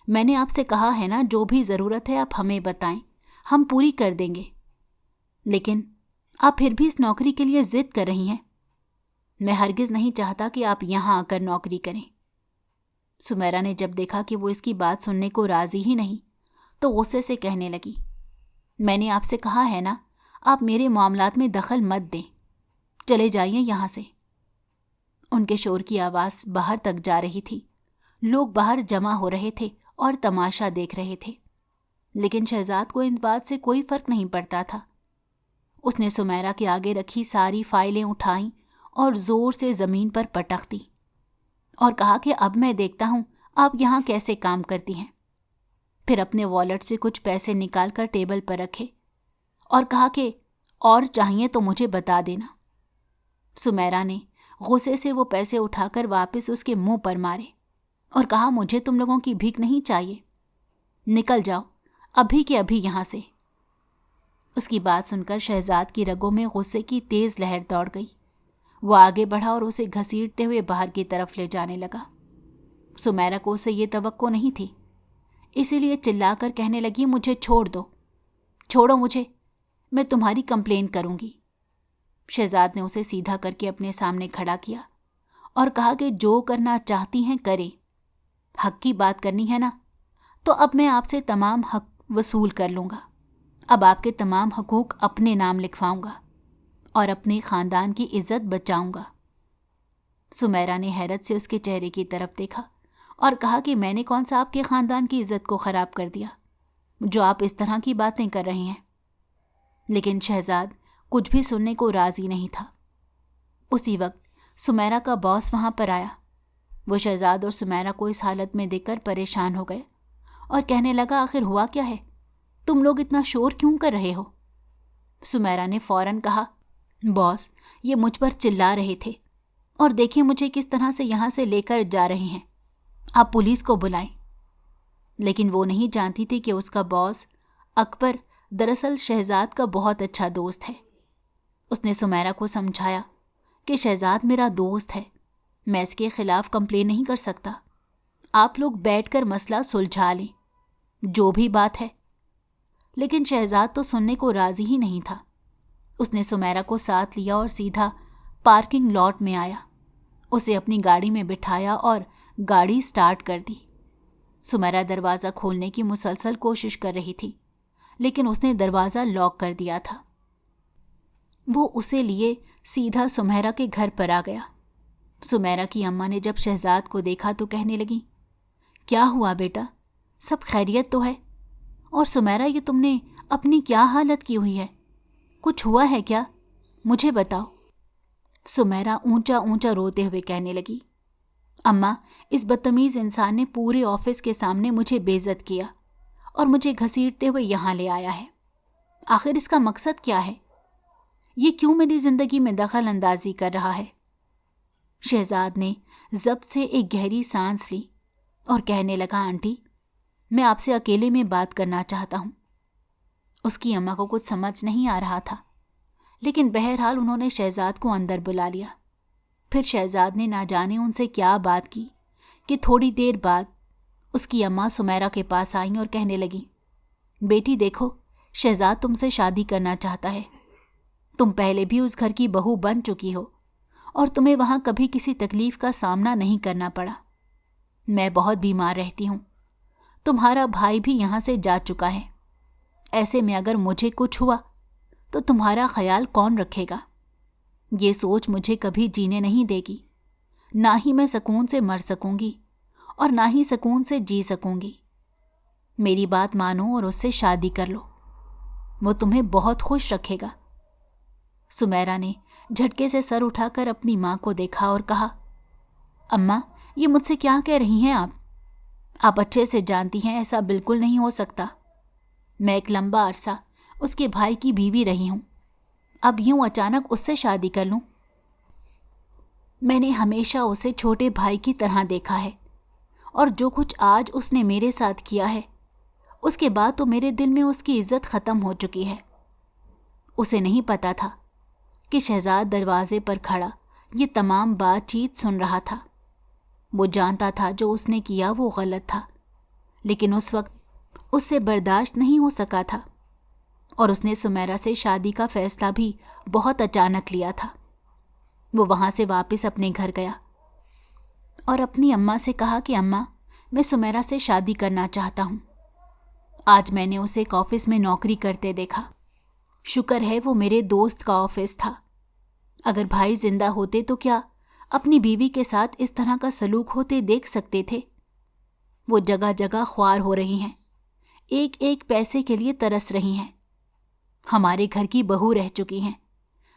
मैंने आपसे कहा है ना, जो भी ज़रूरत है आप हमें बताएं, हम पूरी कर देंगे। लेकिन आप फिर भी इस नौकरी के लिए ज़िद कर रही हैं। मैं हरगिज़ नहीं चाहता कि आप यहाँ आकर नौकरी करें। सुमेरा ने जब देखा कि वो इसकी बात सुनने को राज़ी ही नहीं तो गुस्से से कहने लगी, मैंने आपसे कहा है ना, आप मेरे मामलात में दखल मत दें। चले जाइए यहाँ से। उनके शोर की आवाज़ बाहर तक जा रही थी। लोग बाहर जमा हो रहे थे और तमाशा देख रहे थे। लेकिन शहजाद को इन बात से कोई फ़र्क नहीं पड़ता था। उसने सुमेरा के आगे रखी सारी फाइलें उठाईं और ज़ोर से ज़मीन पर पटक दी और कहा कि अब मैं देखता हूँ आप यहाँ कैसे काम करती हैं। फिर अपने वॉलेट से कुछ पैसे निकाल कर टेबल पर रखे और कहा कि और चाहिए तो मुझे बता देना। सुमेरा ने गुस्से से वो पैसे उठाकर वापस उसके मुंह पर मारे और कहा, मुझे तुम लोगों की भीख नहीं चाहिए, निकल जाओ अभी के अभी यहाँ से। उसकी बात सुनकर शहजाद की रगों में गुस्से की तेज़ लहर दौड़ गई। वो आगे बढ़ा और उसे घसीटते हुए बाहर की तरफ ले जाने लगा। सुमेरा को उसे ये तवक्को नहीं थी, इसीलिए चिल्लाकर कहने लगी, मुझे छोड़ दो, छोड़ो मुझे, मैं तुम्हारी कंप्लेन करूँगी। शहजाद ने उसे सीधा करके अपने सामने खड़ा किया और कहा कि जो करना चाहती हैं करें। हक की बात करनी है ना, तो अब मैं आपसे तमाम हक वसूल कर लूँगा। अब आपके तमाम हकूक़ अपने नाम लिखवाऊँगा और अपने ख़ानदान की इज़्ज़त बचाऊँगा। सुमेरा ने हैरत से उसके चेहरे की तरफ देखा और कहा कि मैंने कौन सा आपके ख़ानदान की इज़्ज़त को ख़राब कर दिया जो आप इस तरह की बातें कर रही हैं। लेकिन शहजाद कुछ भी सुनने को राज़ी नहीं था। उसी वक्त सुमेरा का बॉस वहाँ पर आया। वो शहजाद और सुमेरा को इस हालत में देखकर परेशान हो गए और कहने लगा, आखिर हुआ क्या है? तुम लोग इतना शोर क्यों कर रहे हो? सुमेरा ने फ़ौरन कहा, बॉस, ये मुझ पर चिल्ला रहे थे और देखिए मुझे किस तरह से यहाँ से लेकर जा रहे हैं। आप पुलिस को बुलाएं। लेकिन वो नहीं जानती थी कि उसका बॉस अकबर दरअसल शहजाद का बहुत अच्छा दोस्त है। उसने सुमेरा को समझाया कि शहजाद मेरा दोस्त है, मैं इसके खिलाफ कंप्लेन नहीं कर सकता। आप लोग बैठकर मसला सुलझा लें, जो भी बात है। लेकिन शहजाद तो सुनने को राज़ी ही नहीं था। उसने सुमेरा को साथ लिया और सीधा पार्किंग लॉट में आया। उसे अपनी गाड़ी में बिठाया और गाड़ी स्टार्ट कर दी। सुमेरा दरवाज़ा खोलने की मुसलसल कोशिश कर रही थी, लेकिन उसने दरवाज़ा लॉक कर दिया था। वो उसे लिए सीधा सुमेरा के घर पर आ गया। सुमेरा की अम्मा ने जब शहजाद को देखा तो कहने लगी, क्या हुआ बेटा, सब खैरियत तो है? और सुमेरा, ये तुमने अपनी क्या हालत की हुई है? कुछ हुआ है क्या? मुझे बताओ। सुमेरा ऊंचा ऊंचा रोते हुए कहने लगी, अम्मा, इस बदतमीज़ इंसान ने पूरे ऑफिस के सामने मुझे बेइज्जत किया और मुझे घसीटते हुए यहाँ ले आया है। आखिर इसका मकसद क्या है? ये क्यों मेरी जिंदगी में दखल अंदाजी कर रहा है? शहजाद ने ज़ब्त से एक गहरी सांस ली और कहने लगा, आंटी, मैं आपसे अकेले में बात करना चाहता हूँ। उसकी अम्मा को कुछ समझ नहीं आ रहा था, लेकिन बहरहाल उन्होंने शहजाद को अंदर बुला लिया। फिर शहजाद ने ना जाने उनसे क्या बात की कि थोड़ी देर बाद उसकी अम्मा सुमेरा के पास आईं और कहने लगी, बेटी देखो, शहजाद तुमसे शादी करना चाहता है। तुम पहले भी उस घर की बहू बन चुकी हो और तुम्हें वहाँ कभी किसी तकलीफ का सामना नहीं करना पड़ा। मैं बहुत बीमार रहती हूँ। तुम्हारा भाई भी यहाँ से जा चुका है। ऐसे में अगर मुझे कुछ हुआ तो तुम्हारा ख्याल कौन रखेगा? ये सोच मुझे कभी जीने नहीं देगी। ना ही मैं सुकून से मर सकूंगी और ना ही सुकून से जी सकूंगी। मेरी बात मानो और उससे शादी कर लो। वो तुम्हें बहुत खुश रखेगा। सुमेरा ने झटके से सर उठाकर अपनी माँ को देखा और कहा, अम्मा, ये मुझसे क्या कह रही हैं आप? आप अच्छे से जानती हैं ऐसा बिल्कुल नहीं हो सकता। मैं एक लंबा अरसा उसके भाई की बीवी रही हूँ। अब यूं अचानक उससे शादी कर लूं? मैंने हमेशा उसे छोटे भाई की तरह देखा है और जो कुछ आज उसने मेरे साथ किया है, उसके बाद तो मेरे दिल में उसकी इज्जत ख़त्म हो चुकी है। उसे नहीं पता था कि शहजाद दरवाजे पर खड़ा ये तमाम बातचीत सुन रहा था। वो जानता था जो उसने किया वो गलत था, लेकिन उस वक्त उससे बर्दाश्त नहीं हो सका था और उसने सुमेरा से शादी का फैसला भी बहुत अचानक लिया था। वो वहाँ से वापस अपने घर गया और अपनी अम्मा से कहा कि अम्मा, मैं सुमेरा से शादी करना चाहता हूँ। आज मैंने उसे एक ऑफिस में नौकरी करते देखा। शुक्र है वो मेरे दोस्त का ऑफिस था। अगर भाई जिंदा होते तो क्या अपनी बीवी के साथ इस तरह का सलूक होते देख सकते थे? वो जगह जगह ख्वार हो रही हैं, एक एक पैसे के लिए तरस रही हैं। हमारे घर की बहू रह चुकी हैं,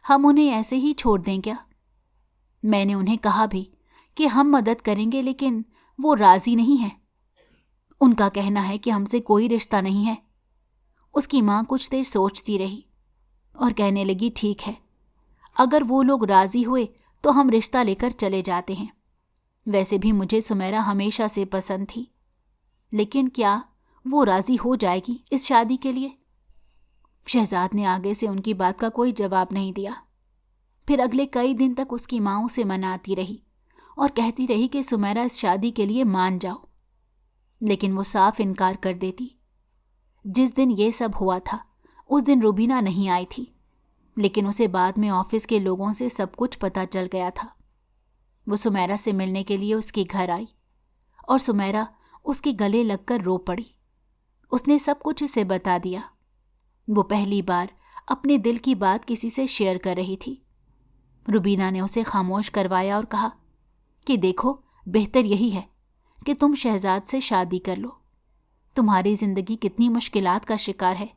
हम उन्हें ऐसे ही छोड़ दें क्या? मैंने उन्हें कहा भी कि हम मदद करेंगे, लेकिन वो राजी नहीं है। उनका कहना है कि हमसे कोई रिश्ता नहीं है। उसकी माँ कुछ देर सोचती रही और कहने लगी, ठीक है, अगर वो लोग राजी हुए तो हम रिश्ता लेकर चले जाते हैं। वैसे भी मुझे सुमेरा हमेशा से पसंद थी, लेकिन क्या वो राजी हो जाएगी इस शादी के लिए? शहजाद ने आगे से उनकी बात का कोई जवाब नहीं दिया। फिर अगले कई दिन तक उसकी माँ उसे मनाती रही और कहती रही कि सुमेरा इस शादी के लिए मान जाओ, लेकिन वो साफ इनकार कर देती। जिस दिन ये सब हुआ था उस दिन रुबीना नहीं आई थी, लेकिन उसे बाद में ऑफिस के लोगों से सब कुछ पता चल गया था। वो सुमेरा से मिलने के लिए उसके घर आई और सुमेरा उसके गले लगकर रो पड़ी। उसने सब कुछ इसे बता दिया। वो पहली बार अपने दिल की बात किसी से शेयर कर रही थी। रुबीना ने उसे खामोश करवाया और कहा कि देखो, बेहतर यही है कि तुम शहजाद से शादी कर लो। तुम्हारी जिंदगी कितनी मुश्किलात का शिकार है।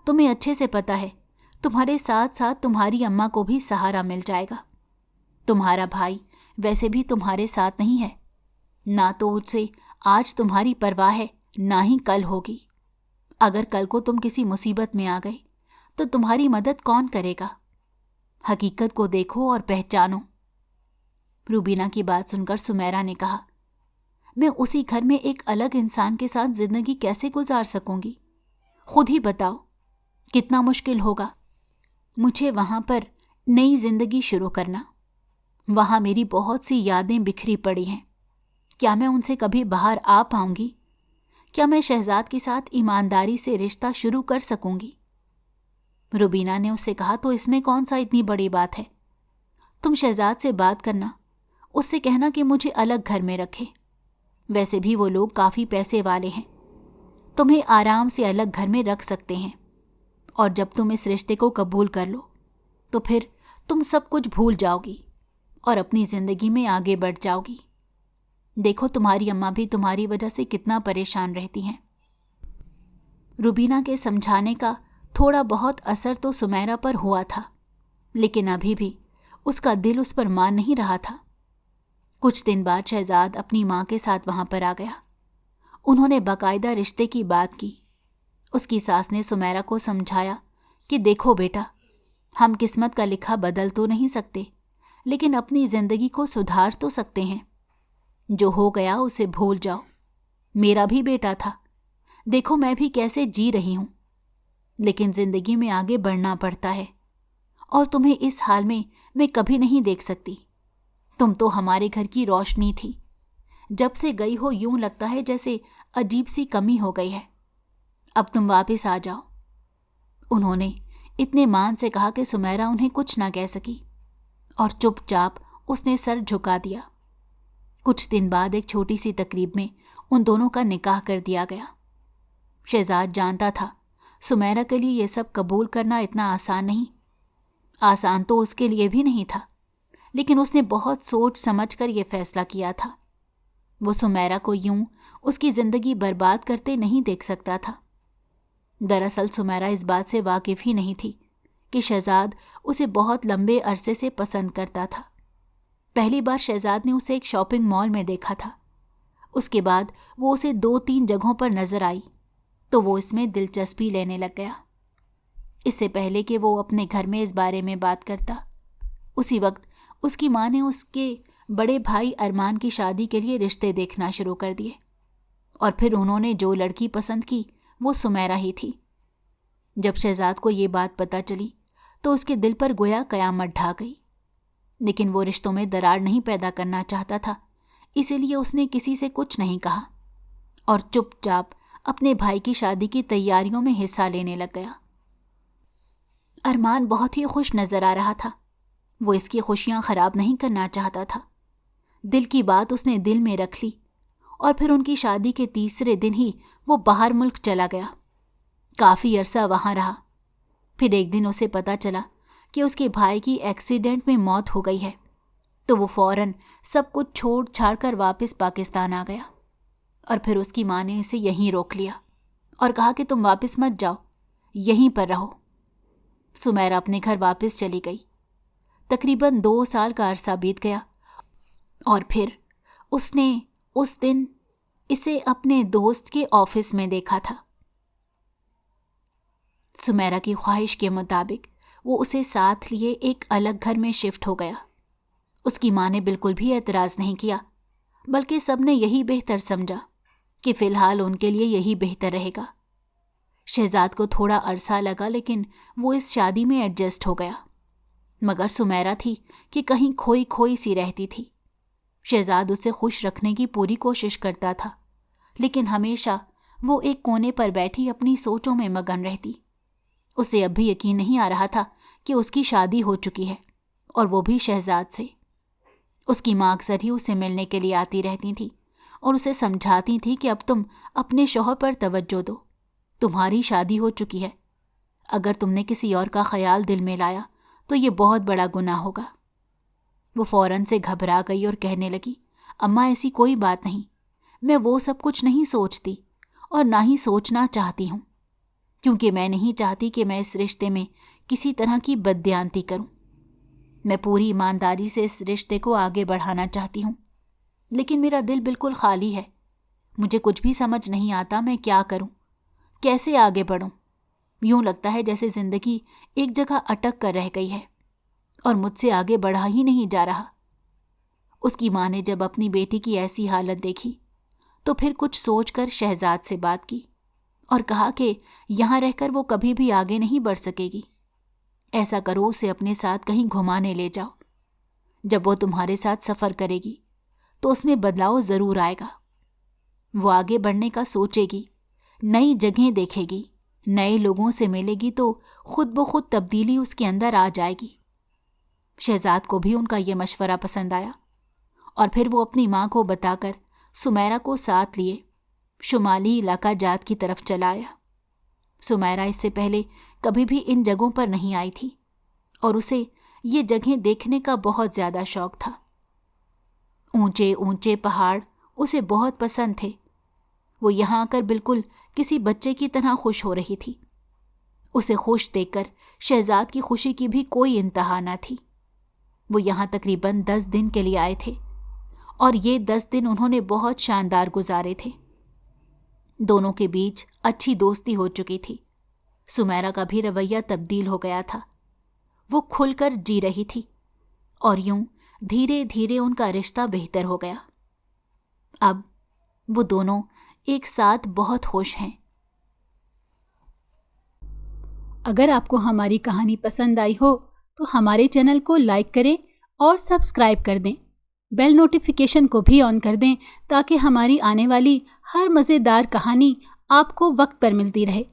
तुम्हें अच्छे से पता है, तुम्हारे साथ साथ तुम्हारी अम्मा को भी सहारा मिल जाएगा। तुम्हारा भाई वैसे भी तुम्हारे साथ नहीं है, ना तो उससे आज तुम्हारी परवाह है, ना ही कल होगी। अगर कल को तुम किसी मुसीबत में आ गए तो तुम्हारी मदद कौन करेगा? हकीकत को देखो और पहचानो। रुबीना की बात सुनकर सुमेरा ने कहा, मैं उसी घर में एक अलग इंसान के साथ जिंदगी कैसे गुजार सकूंगी? खुद ही बताओ, कितना मुश्किल होगा मुझे वहां पर नई जिंदगी शुरू करना। वहां मेरी बहुत सी यादें बिखरी पड़ी हैं। क्या मैं उनसे कभी बाहर आ पाऊंगी? क्या मैं शहजाद के साथ ईमानदारी से रिश्ता शुरू कर सकूंगी? रुबीना ने उससे कहा, तो इसमें कौन सा इतनी बड़ी बात है? तुम शहजाद से बात करना, उससे कहना कि मुझे अलग घर में रखे। वैसे भी वो लोग काफ़ी पैसे वाले हैं, तुम्हें आराम से अलग घर में रख सकते हैं। और जब तुम इस रिश्ते को कबूल कर लो तो फिर तुम सब कुछ भूल जाओगी और अपनी ज़िंदगी में आगे बढ़ जाओगी। देखो, तुम्हारी अम्मा भी तुम्हारी वजह से कितना परेशान रहती हैं। रुबीना के समझाने का थोड़ा बहुत असर तो सुमेरा पर हुआ था, लेकिन अभी भी उसका दिल उस पर मान नहीं रहा था। کچھ دن بعد شہزاد اپنی ماں کے ساتھ وہاں پر آ گیا۔ انہوں نے باقاعدہ رشتے کی بات کی۔ اس کی ساس نے سمیرہ کو سمجھایا کہ دیکھو بیٹا، ہم قسمت کا لکھا بدل تو نہیں سکتے، لیکن اپنی زندگی کو سدھار تو سکتے ہیں۔ جو ہو گیا اسے بھول جاؤ۔ میرا بھی بیٹا تھا، دیکھو میں بھی کیسے جی رہی ہوں، لیکن زندگی میں آگے بڑھنا پڑتا ہے، اور تمہیں اس حال میں کبھی نہیں دیکھ سکتی۔ تم تو ہمارے گھر کی روشنی تھی، جب سے گئی ہو یوں لگتا ہے جیسے عجیب سی کمی ہو گئی ہے۔ اب تم واپس آ جاؤ۔ انہوں نے اتنے مان سے کہا کہ سمیرہ انہیں کچھ نہ کہہ سکی، اور چپ چاپ اس نے سر جھکا دیا۔ کچھ دن بعد ایک چھوٹی سی تقریب میں ان دونوں کا نکاح کر دیا گیا۔ شہزاد جانتا تھا سمیرہ کے لیے یہ سب قبول کرنا اتنا آسان نہیں۔ آسان تو اس کے لیے بھی نہیں تھا، لیکن اس نے بہت سوچ سمجھ کر یہ فیصلہ کیا تھا۔ وہ سمیرہ کو یوں اس کی زندگی برباد کرتے نہیں دیکھ سکتا تھا۔ دراصل سمیرہ اس بات سے واقف ہی نہیں تھی کہ شہزاد اسے بہت لمبے عرصے سے پسند کرتا تھا۔ پہلی بار شہزاد نے اسے ایک شاپنگ مال میں دیکھا تھا۔ اس کے بعد وہ اسے 2-3 جگہوں پر نظر آئی تو وہ اس میں دلچسپی لینے لگ گیا۔ اس سے پہلے کہ وہ اپنے گھر میں اس بارے میں بات کرتا، اسی وقت اس کی ماں نے اس کے بڑے بھائی ارمان کی شادی کے لیے رشتے دیکھنا شروع کر دیے، اور پھر انہوں نے جو لڑکی پسند کی وہ سمیرہ ہی تھی۔ جب شہزاد کو یہ بات پتہ چلی تو اس کے دل پر گویا قیامت ڈھا گئی، لیکن وہ رشتوں میں درار نہیں پیدا کرنا چاہتا تھا، اسی لیے اس نے کسی سے کچھ نہیں کہا اور چپ چاپ اپنے بھائی کی شادی کی تیاریوں میں حصہ لینے لگ گیا۔ ارمان بہت ہی خوش نظر آ رہا تھا۔ وہ اس کی خوشیاں خراب نہیں کرنا چاہتا تھا۔ دل کی بات اس نے دل میں رکھ لی، اور پھر ان کی شادی کے تیسرے دن ہی وہ باہر ملک چلا گیا۔ کافی عرصہ وہاں رہا۔ پھر ایک دن اسے پتہ چلا کہ اس کے بھائی کی ایکسیڈنٹ میں موت ہو گئی ہے، تو وہ فوراً سب کچھ چھوڑ چھاڑ کر واپس پاکستان آ گیا۔ اور پھر اس کی ماں نے اسے یہیں روک لیا اور کہا کہ تم واپس مت جاؤ، یہیں پر رہو۔ سمیرہ اپنے گھر واپس چلی گئی۔ تقریباً 2 سال کا عرصہ بیت گیا، اور پھر اس نے اس دن اسے اپنے دوست کے آفس میں دیکھا تھا۔ سمیرہ کی خواہش کے مطابق وہ اسے ساتھ لیے ایک الگ گھر میں شفٹ ہو گیا۔ اس کی ماں نے بالکل بھی اعتراض نہیں کیا، بلکہ سب نے یہی بہتر سمجھا کہ فی الحال ان کے لیے یہی بہتر رہے گا۔ شہزاد کو تھوڑا عرصہ لگا، لیکن وہ اس شادی میں ایڈجسٹ ہو گیا، مگر سمیرہ تھی کہ کہیں کھوئی کھوئی سی رہتی تھی۔ شہزاد اسے خوش رکھنے کی پوری کوشش کرتا تھا، لیکن ہمیشہ وہ ایک کونے پر بیٹھی اپنی سوچوں میں مگن رہتی۔ اسے اب بھی یقین نہیں آ رہا تھا کہ اس کی شادی ہو چکی ہے، اور وہ بھی شہزاد سے۔ اس کی ماں اکثر ہی اسے ملنے کے لیے آتی رہتی تھی اور اسے سمجھاتی تھی کہ اب تم اپنے شوہر پر توجہ دو، تمہاری شادی ہو چکی ہے، اگر تم نے کسی اور کا خیال دل میں لایا تو یہ بہت بڑا گناہ ہوگا۔ وہ فوراً سے گھبرا گئی اور کہنے لگی، اماں ایسی کوئی بات نہیں، میں وہ سب کچھ نہیں سوچتی اور نہ ہی سوچنا چاہتی ہوں، کیونکہ میں نہیں چاہتی کہ میں اس رشتے میں کسی طرح کی بددیانتی کروں۔ میں پوری ایمانداری سے اس رشتے کو آگے بڑھانا چاہتی ہوں، لیکن میرا دل بالکل خالی ہے۔ مجھے کچھ بھی سمجھ نہیں آتا میں کیا کروں، کیسے آگے بڑھوں۔ یوں لگتا ہے جیسے زندگی ایک جگہ اٹک کر رہ گئی ہے اور مجھ سے آگے بڑھا ہی نہیں جا رہا۔ اس کی ماں نے جب اپنی بیٹی کی ایسی حالت دیکھی تو پھر کچھ سوچ کر شہزاد سے بات کی اور کہا کہ یہاں رہ کر وہ کبھی بھی آگے نہیں بڑھ سکے گی۔ ایسا کرو اسے اپنے ساتھ کہیں گھمانے لے جاؤ۔ جب وہ تمہارے ساتھ سفر کرے گی تو اس میں بدلاؤ ضرور آئے گا۔ وہ آگے بڑھنے کا سوچے گی، نئی جگہیں دیکھے گی، نئے لوگوں سے ملے گی تو خود بخود تبدیلی اس کے اندر آ جائے گی۔ شہزاد کو بھی ان کا یہ مشورہ پسند آیا، اور پھر وہ اپنی ماں کو بتا کر سمیرہ کو ساتھ لیے شمالی علاقہ جات کی طرف چلا آیا۔ سمیرہ اس سے پہلے کبھی بھی ان جگہوں پر نہیں آئی تھی، اور اسے یہ جگہیں دیکھنے کا بہت زیادہ شوق تھا۔ اونچے اونچے پہاڑ اسے بہت پسند تھے۔ وہ یہاں آ کر بالکل کسی بچے کی طرح خوش ہو رہی تھی۔ اسے خوش دیکھ کر شہزاد کی خوشی کی بھی کوئی انتہا نہ تھی۔ وہ یہاں تقریباً 10 دن کے لیے آئے تھے، और ये 10 दिन उन्होंने बहुत शानदार गुजारे थे। दोनों के बीच अच्छी दोस्ती हो चुकी थी। सुमैरा का भी रवैया तब्दील हो गया था। वो खुलकर जी रही थी और यूं धीरे धीरे उनका रिश्ता बेहतर हो गया। अब वो दोनों एक साथ बहुत खुश हैं। अगर आपको हमारी कहानी पसंद आई हो तो हमारे चैनल को लाइक करें और सब्सक्राइब कर दें। बेल नोटिफिकेशन को भी ऑन कर दें ताकि हमारी आने वाली हर मज़ेदार कहानी आपको वक्त पर मिलती रहे।